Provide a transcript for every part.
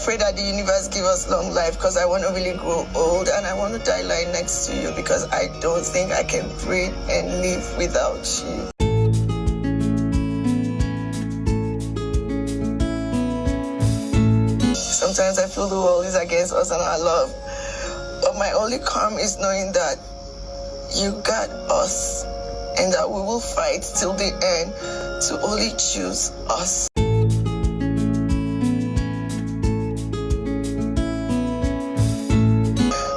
pray that the universe give us long life because I want to really grow old and I want to die lying next to you because I don't think I can breathe and live without you. Sometimes I feel the world is against us and our love. But my only calm is knowing that you got us and that we will fight till the end to only choose us.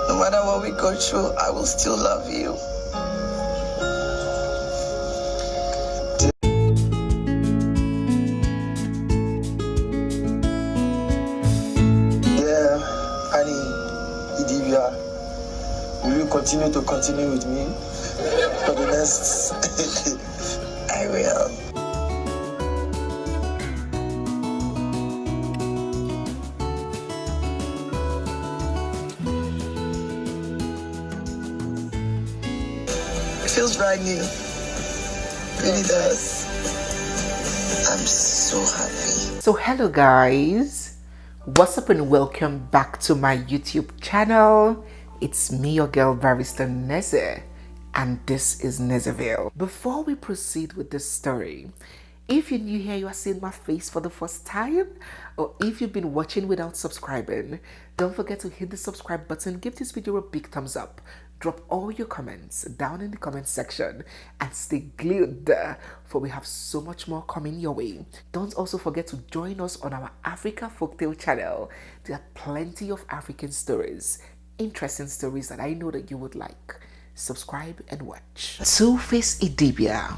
No matter what we go through, I will still love you. Will you continue with me for the next? I will. It feels brand new. It really does. I'm so happy. So hello guys, what's up and welcome back to my YouTube channel. It's me, your girl Barrister Neze, and this is Nezeville. Before we proceed with this story, if you're new here, you are seeing my face for the first time, or if you've been watching without subscribing, don't forget to hit the subscribe button, give this video a big thumbs up, drop all your comments down in the comment section, and stay glued there, for we have so much more coming your way. Don't also forget to join us on our Africa Folktale channel. There are plenty of African stories, interesting stories that I know that you would like. Subscribe and watch. TUFACE Idibia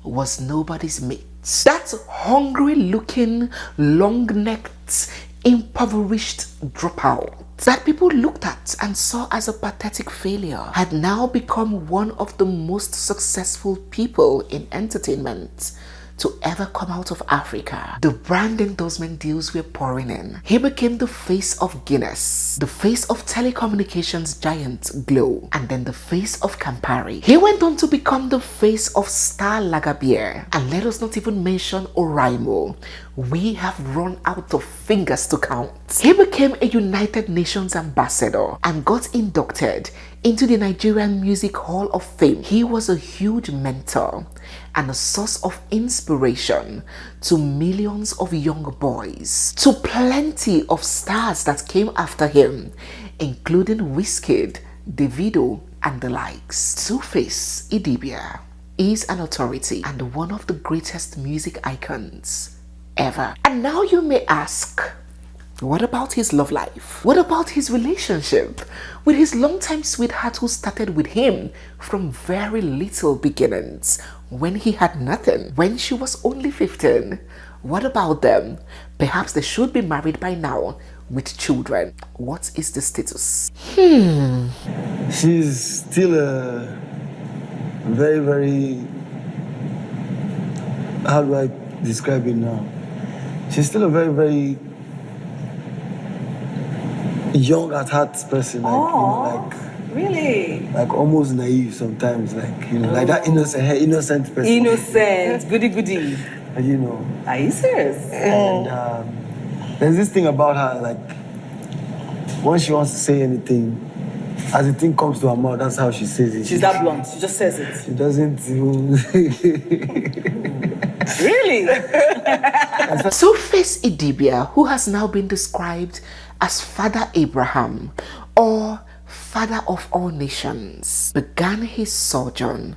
was nobody's mate. That hungry looking, long-necked, impoverished dropout that people looked at and saw as a pathetic failure had now become one of the most successful people in entertainment to ever come out of Africa. The brand endorsement deals were pouring in. He became the face of Guinness, the face of telecommunications giant Glow, and then the face of Campari. He went on to become the face of Star Lagabere, and let us not even mention Oraimo. We have run out of fingers to count. He became a United Nations ambassador and got inducted into the Nigerian Music Hall of Fame. He was a huge mentor and a source of inspiration to millions of young boys, to plenty of stars that came after him, including Wizkid, Davido, and the likes. TUFACE Idibia is an authority and one of the greatest music icons ever. And now you may ask, what about his love life? What about his relationship with his longtime sweetheart who started with him from very little beginnings when he had nothing, when she was only 15? What about them? Perhaps they should be married by now with children. What is the status? She's still a very, how do I describe it now? She's still a very young at heart person, really? Like almost naive sometimes, like, you know, like that innocent person. Innocent, goody. Are you serious? And there's this thing about her, like, when she wants to say anything, as the thing comes to her mouth, that's how she says it. She's that blunt, she just says it. She doesn't even... Really? TUFACE Idibia, who has now been described as Father Abraham or Father of all nations, began his sojourn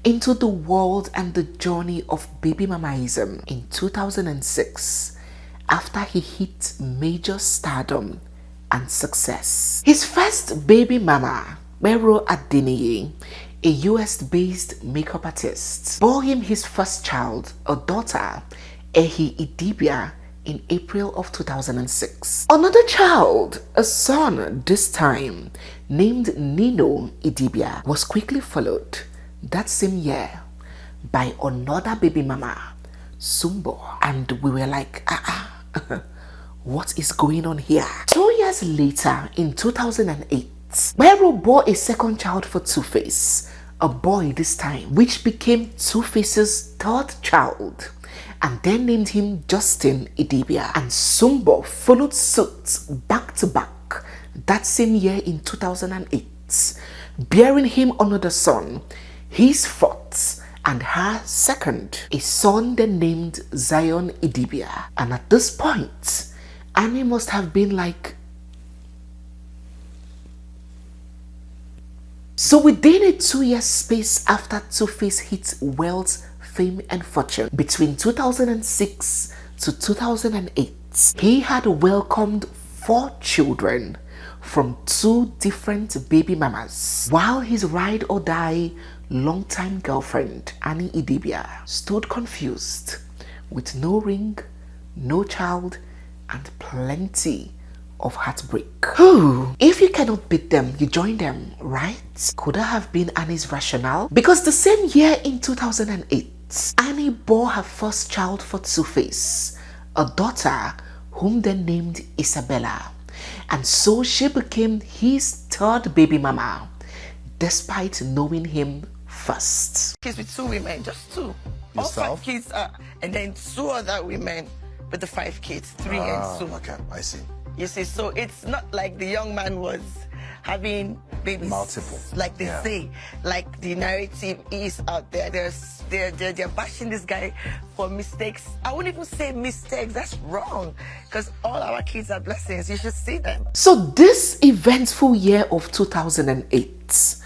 into the world and the journey of baby mamaism in 2006 after he hit major stardom and success. His first baby mama, Mero Adeniyi, a US-based makeup artist, bore him his first child, a daughter, Ehi Idibia, in April of 2006. Another child, a son this time, named Nino Idibia, was quickly followed that same year by another baby mama, Sumbo. And we were like, what is going on here? 2 years later, in 2008, Mero bore a second child for TUFACE, a boy this time, which became TUFACE's third child. and then named him Justin Idibia. And Sumbo followed suit back to back that same year in 2008, bearing him another son, his fourth and her second, a son then named Zion Idibia. And at this point, Annie must have been like... So within a 2-year space after TUFACE hit wealth, fame and fortune, between 2006 to 2008, he had welcomed 4 children from 2 different baby mamas, while his ride or die longtime girlfriend Annie Idibia stood confused with no ring, no child, and plenty of heartbreak. If you cannot beat them, you join them, right? Could that have been Annie's rationale? Because the same year in 2008, Annie bore her first child for TUFACE, a daughter whom they named Isabella. And so she became his 3rd baby mama, despite knowing him first. Kids with 2 women, just 2. Yourself? All 5 kids, and then 2 other women with the 5 kids, 3 and 2. Okay, I see. You see, so it's not like the young man was having babies. Multiple. Like they say, like the narrative is out there. They're bashing this guy for mistakes. I wouldn't even say mistakes. That's wrong. Because all our kids are blessings. You should see them. So this eventful year of 2008,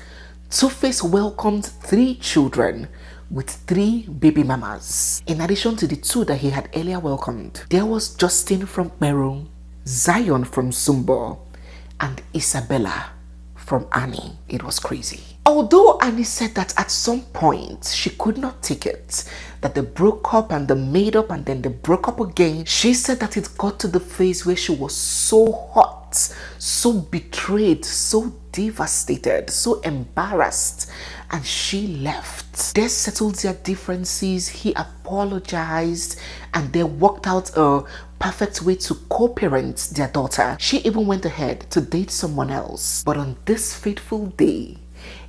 TUFACE welcomed 3 children with 3 baby mamas. In addition to the 2 that he had earlier welcomed, there was Justin from Meru, Zion from Sumbo, and Isabella from Annie. It was crazy. Although Annie said that at some point she could not take it, that they broke up and they made up and then they broke up again, she said that it got to the phase where she was so hurt, so betrayed, so devastated, so embarrassed, and she left. They settled their differences, he apologized, and they worked out a perfect way to co-parent their daughter. She even went ahead to date someone else. But on this fateful day,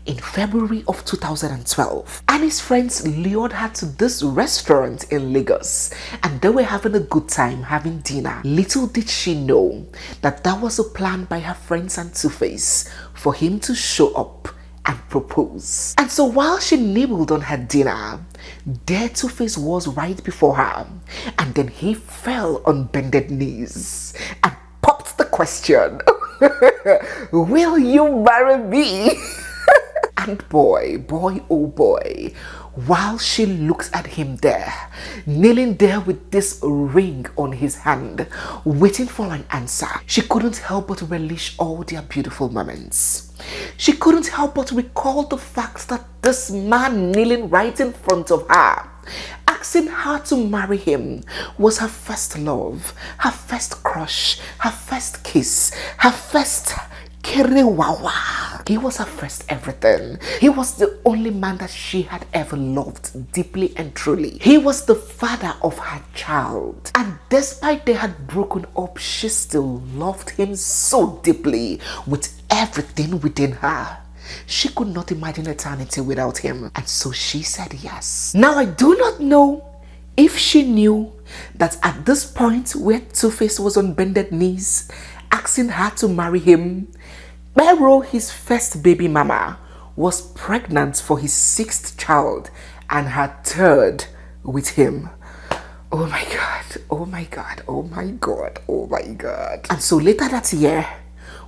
in February of 2012, Annie's friends lured her to this restaurant in Lagos, and they were having a good time having dinner. Little did she know that that was a plan by her friends and TUFACE for him to show up and propose. And so while she nibbled on her dinner, there TUFACE was right before her, and then he fell on bended knees and popped the question, will you marry me? And boy, oh boy, while she looks at him there, kneeling there with this ring on his hand, waiting for an answer, she couldn't help but relish all their beautiful moments. She couldn't help but recall the fact that this man kneeling right in front of her, asking her to marry him, was her first love, her first crush, her first kiss, her first kerewawa. He was her first everything. He was the only man that she had ever loved deeply and truly. He was the father of her child. And despite they had broken up, she still loved him so deeply with everything within her. She could not imagine eternity without him. And so she said yes. Now I do not know if she knew that at this point where TUFACE was on bended knees asking her to marry him, Pero, his first baby mama, was pregnant for his 6th child and her 3rd with him. Oh my God, oh my God, oh my God, oh my God. And so later that year,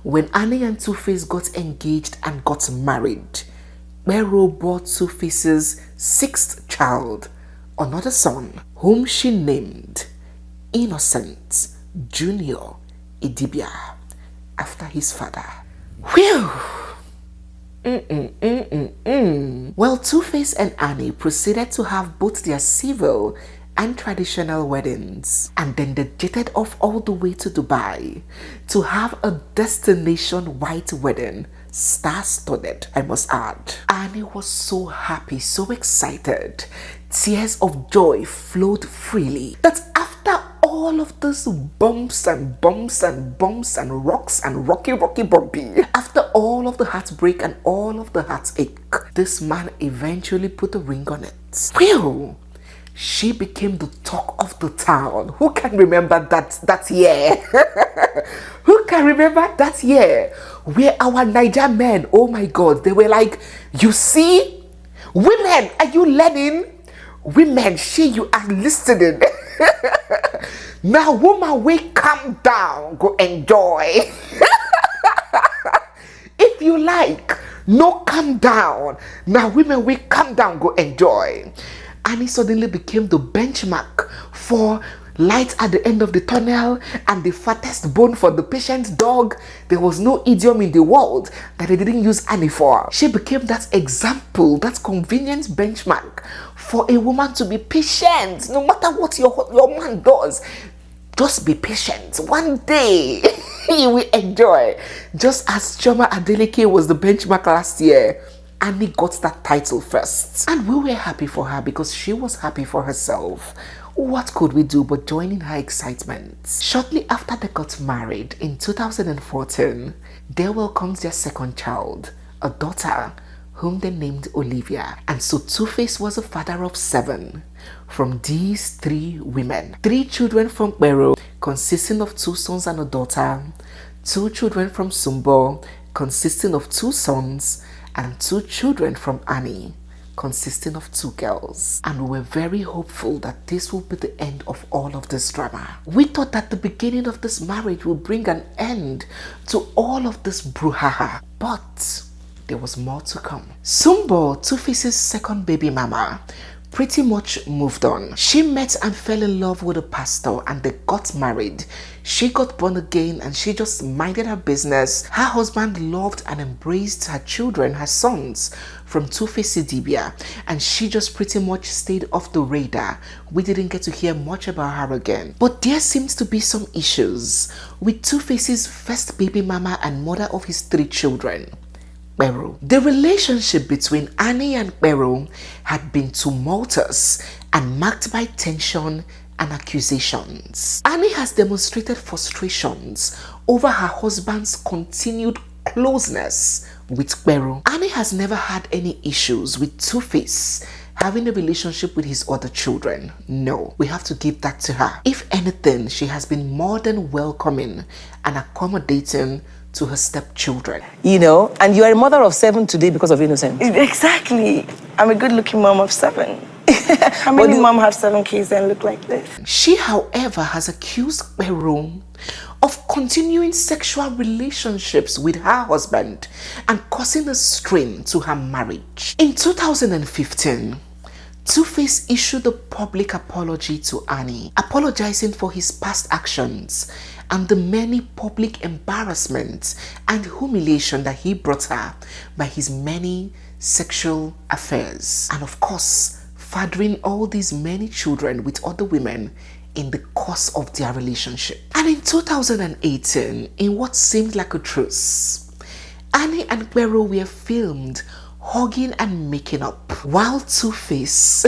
when Annie and TUFACE got engaged and got married, Pero bore TUFACE's 6th child, another son, whom she named Innocent Junior Idibia, after his father. Whew! Well, TUFACE and Annie proceeded to have both their civil and traditional weddings, and then they jetted off all the way to Dubai to have a destination white wedding, star-studded, I must add. Annie was so happy, so excited. Tears of joy flowed freely. That after all of those bumps and rocks and rocky bumpy, after all of the heartbreak and all of the heartache, this man eventually put a ring on it. Phew! she became the talk of the town. Who can remember that year? Who can remember that year where our Niger men, oh my God, they were like, you see, women, are you learning? Women, you are listening. Now, woman, we calm down, go enjoy. If you like, no, calm down. Now, women, we calm down, go enjoy. Annie suddenly became the benchmark for light at the end of the tunnel and the fattest bone for the patient's dog. There was no idiom in the world that they didn't use Annie for. She became that example, that convenience benchmark for a woman to be patient. No matter what your man does, just be patient. One day, you will enjoy. Just as Choma Adeleke was the benchmark last year, Annie got that title first. And we were happy for her because she was happy for herself. What could we do but join in her excitement? Shortly after they got married in 2014, they welcomed their second child, a daughter, whom they named Olivia. And so TUFACE was a father of 7 from these 3 women. 3 children from Bero, consisting of 2 sons and a daughter. 2 children from Sumbo, consisting of 2 sons, and 2 children from Annie, consisting of 2 girls. And we were very hopeful that this will be the end of all of this drama. We thought that the beginning of this marriage would bring an end to all of this brouhaha. But there was more to come. Sumbo, TUFACE's second baby mama, pretty much moved on. She met and fell in love with a pastor and they got married. She got born again and she just minded her business. Her husband loved and embraced her children, her sons, from TUFACE IDIBIA, and she just pretty much stayed off the radar. We didn't get to hear much about her again. But there seems to be some issues with TUFACE's first baby mama and mother of his 3 children, Bero. The relationship between Annie and Bero had been tumultuous and marked by tension and accusations. Annie has demonstrated frustrations over her husband's continued closeness with Bero. Annie has never had any issues with TUFACE having a relationship with his other children. No, we have to give that to her. If anything, she has been more than welcoming and accommodating to her stepchildren. You know, and you are a mother of 7 today because of innocence. Exactly. I'm a good-looking mom of 7. How many moms have 7 kids and look like this? She, however, has accused Bero of continuing sexual relationships with her husband and causing a strain to her marriage. In 2015, TUFACE issued a public apology to Annie, apologizing for his past actions and the many public embarrassments and humiliation that he brought her by his many sexual affairs. And of course, fathering all these many children with other women in the course of their relationship. And in 2018, in what seemed like a truce, Annie and Bero were filmed hugging and making up, while TUFACE,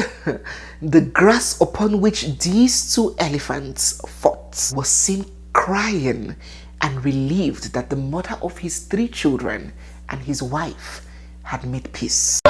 the grass upon which these 2 elephants fought, was seen crying and relieved that the mother of his 3 children and his wife had made peace.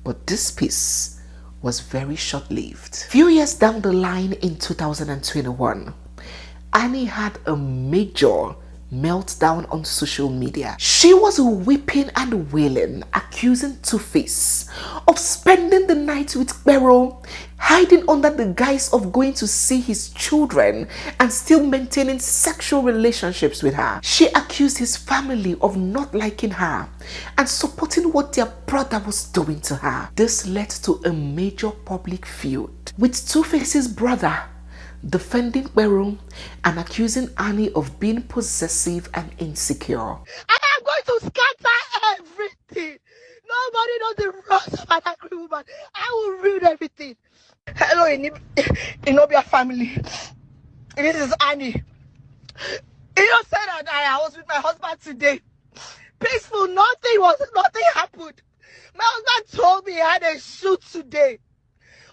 But this peace was very short-lived. Few years down the line in 2021, Annie had a major meltdown on social media. She was weeping and wailing, accusing TUFACE of spending the night with Bero, hiding under the guise of going to see his children and still maintaining sexual relationships with her. She accused his family of not liking her and supporting what their brother was doing to her. This led to a major public feud, with TUFACE's brother defending Bero and accusing Annie of being possessive and insecure. I am going to scatter everything. Nobody knows the rest of an angry woman. I will ruin everything. Hello, Inobia family. This is Annie. Innocent and I was with my husband today. Peaceful, nothing happened. My husband told me he had a shoot today.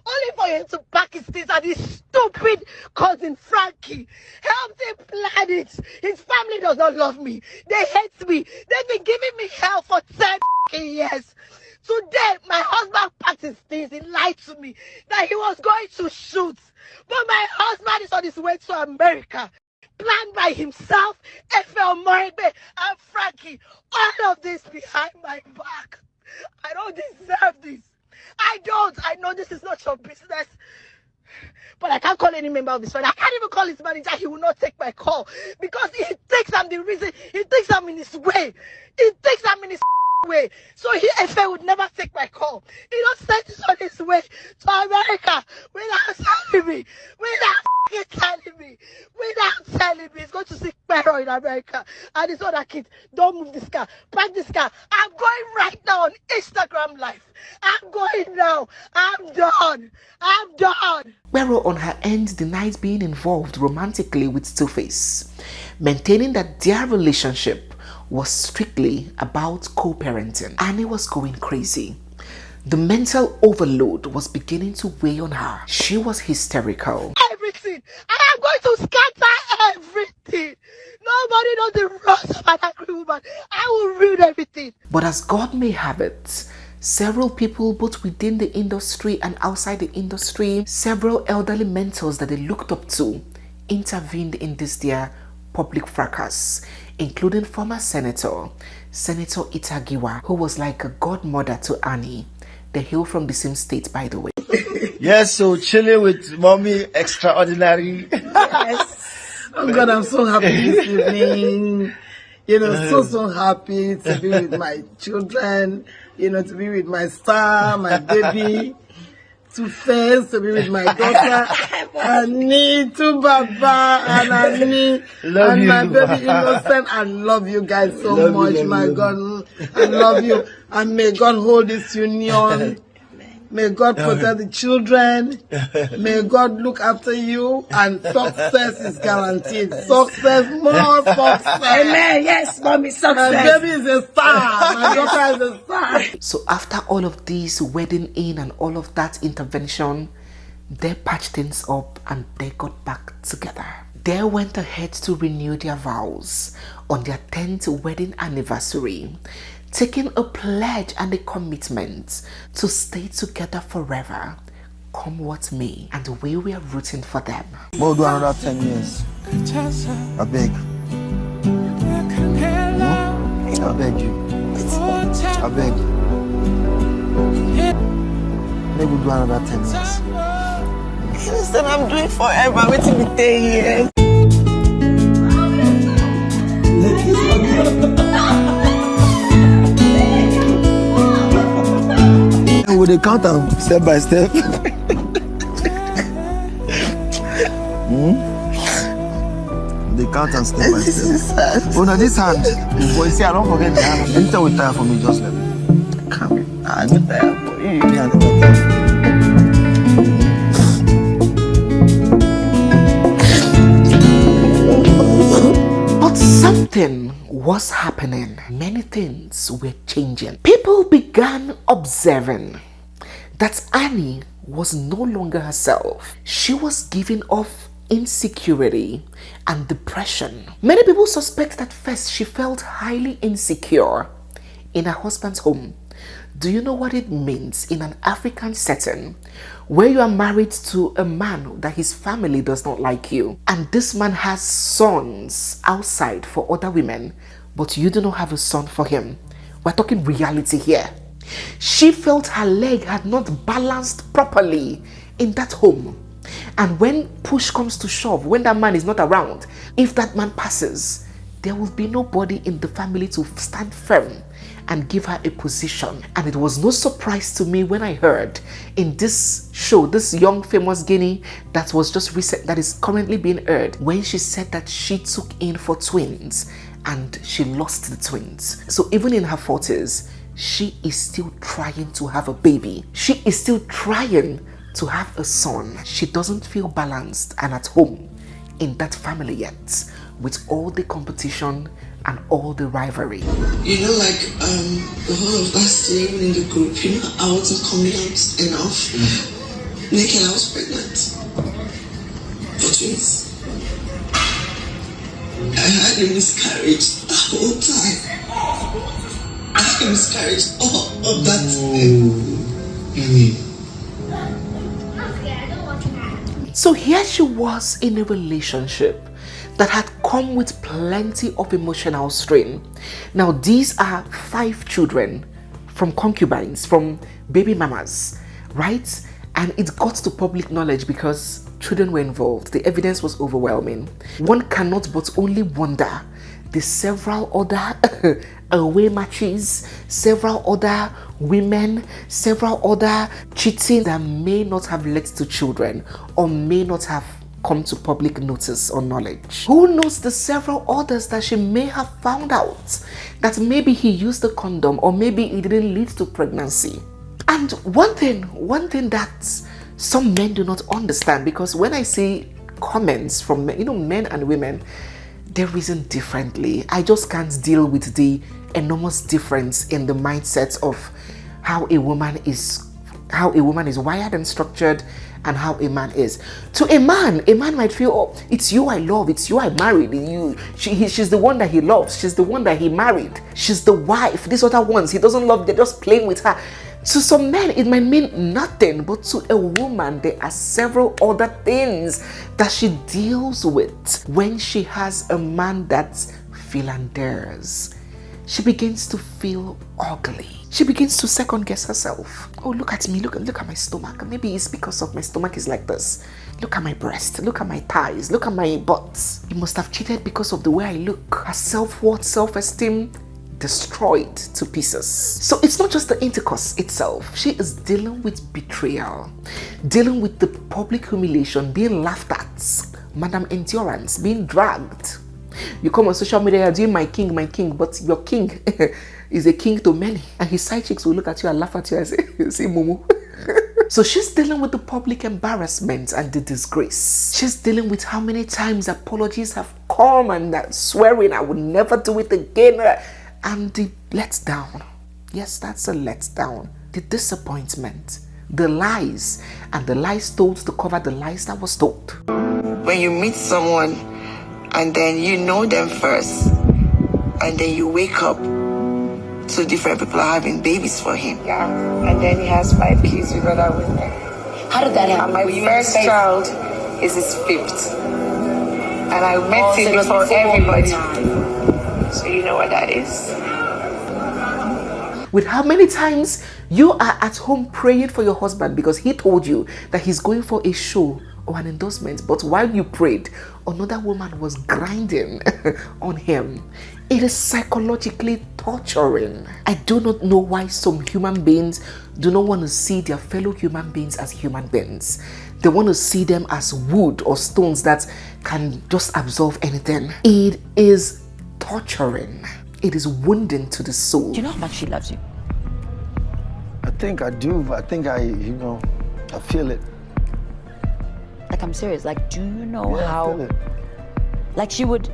Only for him to pack his things and his stupid cousin Frankie helped him plan it. His family does not love me. They hate me. They've been giving me hell for 10 years. Today, my husband packed his things. He lied to me that he was going to shoot. But my husband is on his way to America. Planned by himself, F.L. Morigbe, and Frankie. All of this behind my back. I don't deserve this. I don't. I know this is not your business. But I can't call any member of his family. I can't even call his manager. He will not take my call. Because he thinks I'm the reason. He thinks I'm in his way. He thinks I'm in his way. So he, FA would never take my call. He don't send us on his way to America without telling me. Without telling me. Without telling me. He's going to seek Pero in America. And his other kids, don't move this car. Park this car. I'm going right now on Instagram Live. I'm going now. I'm done. I'm done. Pero on her end denies being involved romantically with TUFACE, maintaining that their relationship was strictly about co-parenting. Annie was going crazy. The mental overload was beginning to weigh on her. She was hysterical. Everything. I am going to scatter everything. Nobody knows the rest of an angry woman. I will ruin everything. But as God may have it, several people both within the industry and outside the industry, several elderly mentors that they looked up to, intervened in this their public fracas, including former Senator Itagiwa, who was like a godmother to Annie. They hail from the same state, by the way. Yes, so chilling with mommy, extraordinary. Yes. Oh God, I'm so happy this evening. You know, so happy to be with my children, you know, to be with my star, my baby, TUFACE, to be with my daughter, Annie, to Baba, and Annie, and my baby Innocent. I love you guys so much, my God. I love you. And may God hold this union. May God protect the children. May God look after you. And success is guaranteed. Success, more success. Amen. Yes, mommy, My success. baby is a star. My daughter is a star. So after all of this wedding in and all of that intervention, they patched things up and they got back together. They went ahead to renew their vows on their 10th wedding anniversary, taking a pledge and a commitment to stay together forever, come what may, and we were rooting for them. We'll do another 10 years. I beg. I beg you. I beg. Maybe we'll do another 10 years. Listen, I'm doing forever. Waiting me 10 years. With the count them step by step. They count and step by step. Oh no, this hand. Boy, see, I don't forget the hand. Anytime we tire for me, just let me. Come. I'm not tired for you. Me, I never tire. But something was happening. Many things were changing. People began observing that Annie was no longer herself. She was giving off insecurity and depression. Many people suspect that first she felt highly insecure in her husband's home. Do you know what it means in an African setting where you are married to a man that his family does not like you, and this man has sons outside for other women, but you do not have a son for him? We're talking reality here. She felt her leg had not balanced properly in that home. And when push comes to shove, when that man is not around, if that man passes, there will be nobody in the family to stand firm and give her a position. And it was no surprise to me when I heard in this show, this young famous Guinea that was just recent, that is currently being aired, when she said that she took in for twins and she lost the twins. So even in her 40s, she is still trying to have a baby. She is still trying to have a son. She doesn't feel balanced and at home in that family yet. with all the competition and all the rivalry. You know, like the whole of last year, even in the group, you know, I wasn't coming out enough. Naked, I was pregnant for twins. I had a miscarriage the whole time. I had a miscarriage all of that. So here she was in a relationship that had come with plenty of emotional strain. Now these are 5 children from concubines, from baby mamas, right? And it got to public knowledge because children were involved. The evidence was overwhelming. One cannot but only wonder the several other away matches, several other women, several other cheating that may not have led to children or may not have come to public notice or knowledge. Who knows the several others that she may have found out that maybe he used a condom or maybe it didn't lead to pregnancy. And one thing that some men do not understand, because when I see comments from men, you know, men and women, they reason differently. I just can't deal with the enormous difference in the mindsets of how a woman is wired and structured and how a man is. To a man might feel, oh, it's you I love, it's you I married, she's the one that he loves, she's the one that he married, she's the wife. These other ones he doesn't love, they're just playing with her. To some men, it might mean nothing, but to a woman, there are several other things that she deals with when she has a man that's philanders. She begins to feel ugly. She begins to second guess herself. Oh, look at me, look at my stomach. Maybe it's because of my stomach is like this. Look at my breast, look at my thighs, look at my butt. You must have cheated because of the way I look. Her self-worth, self-esteem, destroyed to pieces. So it's not just the intercourse itself. She is dealing with betrayal, dealing with the public humiliation, being laughed at, Madam Endurance, being dragged. You come on social media, you're doing my king, but your king is a king to many. And his side chicks will look at you and laugh at you and say, see Mumu. So she's dealing with the public embarrassment and the disgrace. She's dealing with how many times apologies have come and that swearing I would never do it again. And the letdown. Yes, that's a letdown. The disappointment. The lies. And the lies told to cover the lies that was told. When you meet someone and then you know them first, and then you wake up to different people are having babies for him. Yeah. And then he has 5 kids with other women. How did that happen? And my first child is his 5th. And I met him before everybody. So you know what that is. With how many times you are at home praying for your husband because he told you that he's going for a show or an endorsement, but while you prayed, another woman was grinding on him. It is psychologically torturing. I do not know why some human beings do not want to see their fellow human beings as human beings. They want to see them as wood or stones that can just absorb anything. It is torturing. It is wounding to the soul. Do you know how much she loves you? I think I do. I think I feel it. Like, I'm serious. Like, do you know I feel how? it. Like, she would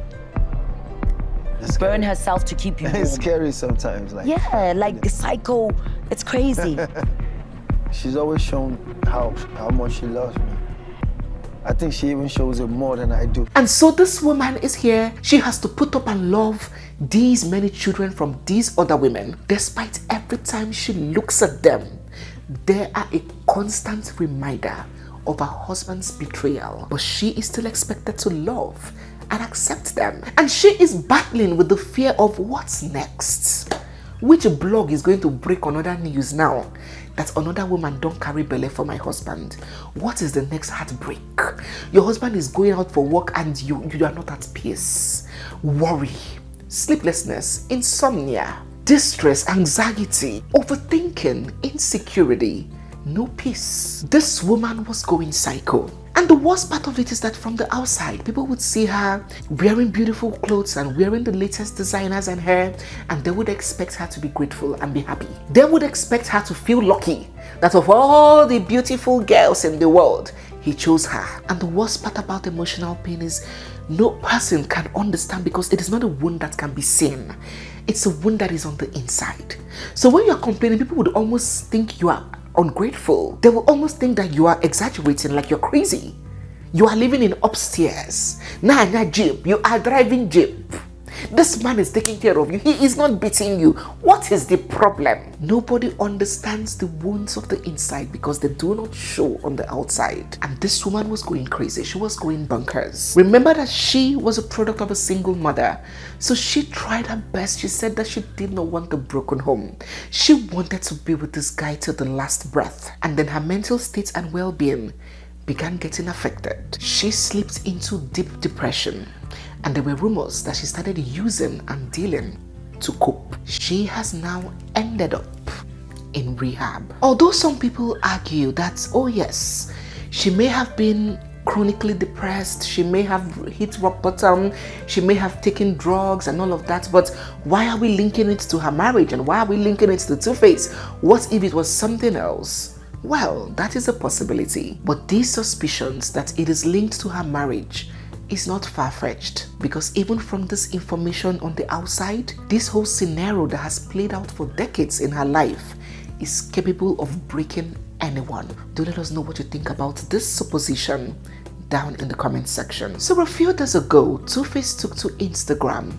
It's burn scary. herself to keep you warm. It's scary sometimes. Like, Yeah, like psycho. It's crazy. she's always shown how much she loves me. I think she even shows it more than I do. And so this woman is here. She has to put up and love these many children from these other women. Despite every time she looks at them, they are a constant reminder of her husband's betrayal. But she is still expected to love and accept them. And she is battling with the fear of what's next. Which blog is going to break another news now that another woman don't carry belly for my husband? What is the next heartbreak? Your husband is going out for work and you are not at peace. Worry, sleeplessness, insomnia, distress, anxiety, overthinking, insecurity, no peace. This woman was going psycho. And And the worst part of it is that from the outside, people would see her wearing beautiful clothes and wearing the latest designers and hair, and they would expect her to be grateful and be happy. They would expect her to feel lucky that of all the beautiful girls in the world, he chose her. And the worst part about emotional pain is no person can understand, because it is not a wound that can be seen. It's a wound that is on the inside. So when you're complaining, people would almost think you are ungrateful. They will almost think that you are exaggerating, like you're crazy. You are living in upstairs. Nah, jeep. You are driving jeep. This man is taking care of you. He is not beating you. What is the problem? Nobody understands the wounds of the inside because they do not show on the outside. And this woman was going crazy. She was going bonkers. Remember that she was a product of a single mother. So she tried her best. She said that she did not want a broken home. She wanted to be with this guy till the last breath. And then her mental state and well-being began getting affected. She slipped into deep depression. And there were rumors that she started using and dealing to cope. She has now ended up in rehab. Although some people argue that, oh yes, she may have been chronically depressed, she may have hit rock bottom, she may have taken drugs and all of that, but why are we linking it to her marriage, and why are we linking it to Two-Face? What if it was something else? Well, that is a possibility. But these suspicions that it is linked to her marriage is not far-fetched, because even from this information on the outside, this whole scenario that has played out for decades in her life is capable of breaking anyone. Do let us know what you think about this supposition down in the comment section. So a few days ago, Two-Face took to Instagram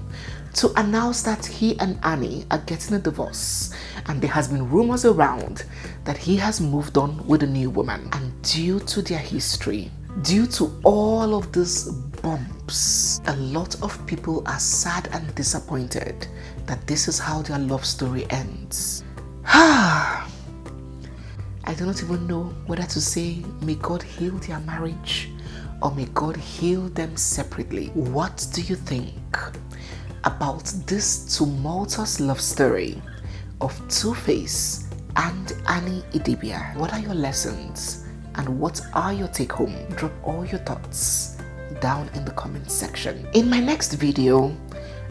to announce that he and Annie are getting a divorce, and there has been rumors around that he has moved on with a new woman. And due to their history, due to all of these bumps, a lot of people are sad and disappointed that this is how their love story ends. I do not even know whether to say may God heal their marriage or may God heal them separately. What do you think about this tumultuous love story of Two-Face and Annie Idibia? What are your lessons and what are your take home? Drop all your thoughts down in the comment section. In my next video,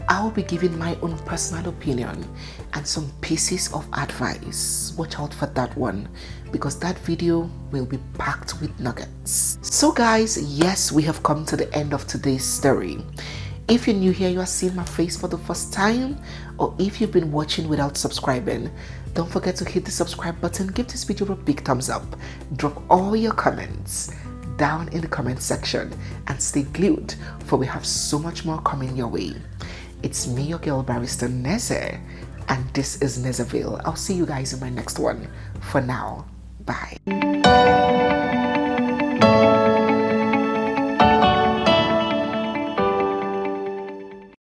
I'll be giving my own personal opinion and some pieces of advice. Watch out for that one, because that video will be packed with nuggets. So guys, yes, we have come to the end of today's story. If you're new here, you are seeing my face for the first time, or if you've been watching without subscribing, don't forget to hit the subscribe button, give this video a big thumbs up, drop all your comments down in the comment section, and stay glued, for we have so much more coming your way. It's me, your girl barrister Neze, and this is Nezeville. I'll see you guys in my next one. For now, bye.